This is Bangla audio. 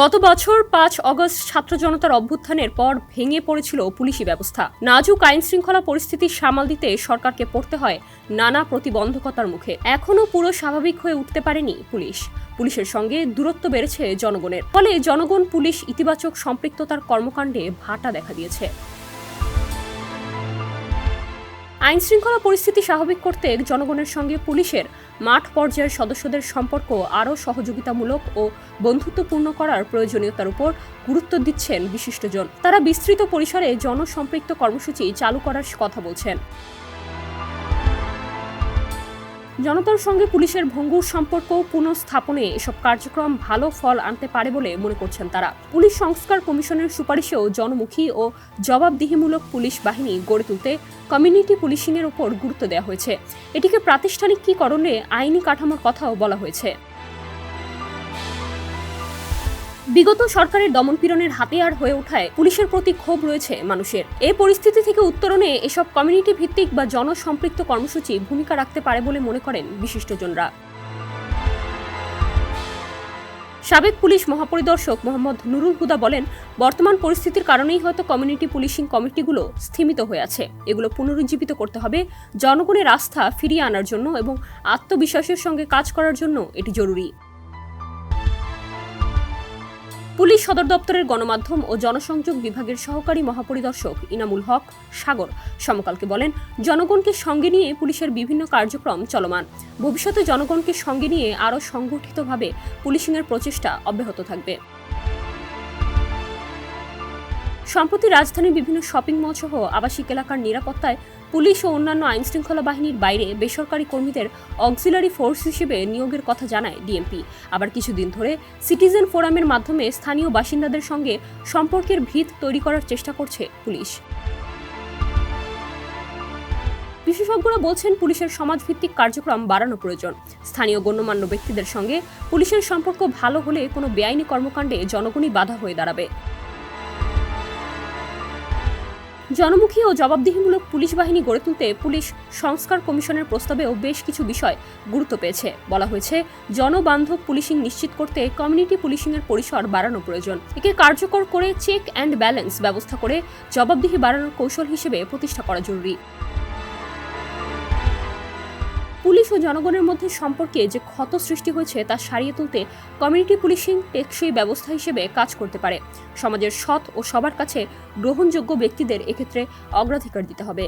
গত বছর ৫ অগস্ট ছাত্র জনতার অভ্যুত্থানের পর ভেঙে পড়েছিল পুলিশি ব্যবস্থা। নাজুক আইন শৃঙ্খলা পরিস্থিতি সামাল দিতে সরকারকে পড়তে হয় নানা প্রতিবন্ধকতার মুখে। এখনও পুরো স্বাভাবিক হয়ে উঠতে পারেনি পুলিশ। পুলিশের সঙ্গে দূরত্ব বেড়েছে জনগণের, ফলে জনগণ পুলিশ ইতিবাচক সম্পৃক্ততার কর্মকাণ্ডে ভাটা দেখা দিয়েছে। আইন শৃঙ্খলা পরিস্থিতি স্বাভাবিক করতে জনগণের সঙ্গে পুলিশের মাঠ পর্যায়ের সদস্যদের সম্পর্ক আরও সহযোগিতামূলক ও বন্ধুত্বপূর্ণ করার প্রয়োজনীয়তার উপর গুরুত্ব দিচ্ছেন বিশিষ্টজন। তারা বিস্তৃত পরিসরে জনসম্পৃক্ত কর্মসূচি চালু করার কথা বলছেন। জনতার সঙ্গে পুলিশের ভঙ্গুর সম্পর্ক পুনঃস্থাপনে এসব কার্যক্রম ভালো ফল আনতে পারে বলে মনে করছেন তারা। পুলিশ সংস্কার কমিশনের সুপারিশেও জনমুখী ও জবাবদিহিমূলক পুলিশ বাহিনী গড়ে তুলতে কমিউনিটি পুলিশিংয়ের উপর গুরুত্ব দেওয়া হয়েছে। এটিকে প্রাতিষ্ঠানিকীকরণে আইনি কাঠামোর কথাও বলা হয়েছে। বিগত সরকারের দমনপীড়নের হাতিয়ার হয়ে ওঠায় পুলিশের প্রতি ক্ষোভ রয়েছে মানুষের। এই পরিস্থিতি থেকে উত্তরণে এসব কমিউনিটি ভিত্তিক বা জনসম্পৃক্ত কর্মসূচি ভূমিকা রাখতে পারে বলে মনে করেন বিশিষ্টজনরা। সাবেক পুলিশ মহাপরিদর্শক মোহাম্মদ নুরুল হুদা বলেন, বর্তমান পরিস্থিতির কারণেই হয়তো কমিউনিটি পুলিশিং কমিটিগুলো স্থিমিত হয়ে আছে। এগুলো পুনরুজ্জীবিত করতে হবে জনগণের আস্থা ফিরিয়ে আনার জন্য এবং আত্মবিশ্বাসের সঙ্গে কাজ করার জন্য এটি জরুরি। পুলিশ সদর দপ্তরের গণমাধ্যম ও জনসংযোগ বিভাগের সহকারী মহাপরিদর্শক ইনামুল হক সাগর সমকালকে বলেন, জনগণকে সঙ্গে নিয়ে পুলিশের বিভিন্ন কার্যক্রম চলমান। ভবিষ্যতে জনগণকে সঙ্গে নিয়ে আরও সংগঠিতভাবে পুলিশিংয়ের প্রচেষ্টা অব্যাহত থাকবে। সম্প্রতি রাজধানীর বিভিন্ন শপিং মল সহ আবাসিক এলাকার নিরাপত্তায় পুলিশ ও অন্যান্য আইনশৃঙ্খলা বাহিনীর বাইরে বেসরকারি কর্মীদের অক্সিলারি ফোর্স হিসেবে নিয়োগের কথা জানায় ডিএমপি। আবার কিছুদিন ধরে সিটিজেন ফোরামের মাধ্যমে স্থানীয় বাসিন্দাদের সঙ্গে সম্পর্কের ভিত তৈরি করার চেষ্টা করছে পুলিশ। বিশেষজ্ঞরা বলছেন, পুলিশের সমাজভিত্তিক কার্যক্রম বাড়ানো প্রয়োজন। স্থানীয় গণ্যমান্য ব্যক্তিদের সঙ্গে পুলিশের সম্পর্ক ভালো হলে কোনো বেআইনি কর্মকাণ্ডে জনগণই বাধা হয়ে দাঁড়াবে। জনমুখী ও জবাবদিহিমূলক পুলিশ বাহিনী গড়ে তুলতে পুলিশ সংস্কার কমিশনের প্রস্তাবেও বেশ কিছু বিষয় গুরুত্ব পেয়েছে। বলা হয়েছে, জনবান্ধব পুলিশিং নিশ্চিত করতে কমিউনিটি পুলিশিংয়ের পরিসর বাড়ানো প্রয়োজন। একে কার্যকর করে চেক অ্যান্ড ব্যালেন্স ব্যবস্থা করে জবাবদিহি বাড়ানোর কৌশল হিসেবে প্রতিষ্ঠা করা জরুরি। পুলিশ ও জনগণের মধ্যে সম্পর্কে যে ক্ষত সৃষ্টি হয়েছে তা সারিয়ে তুলতে কমিউনিটি পুলিশিং টেকসই ব্যবস্থা হিসেবে কাজ করতে পারে। সমাজের সৎ ও সবার কাছে গ্রহণযোগ্য ব্যক্তিদের এক্ষেত্রে অগ্রাধিকার দিতে হবে।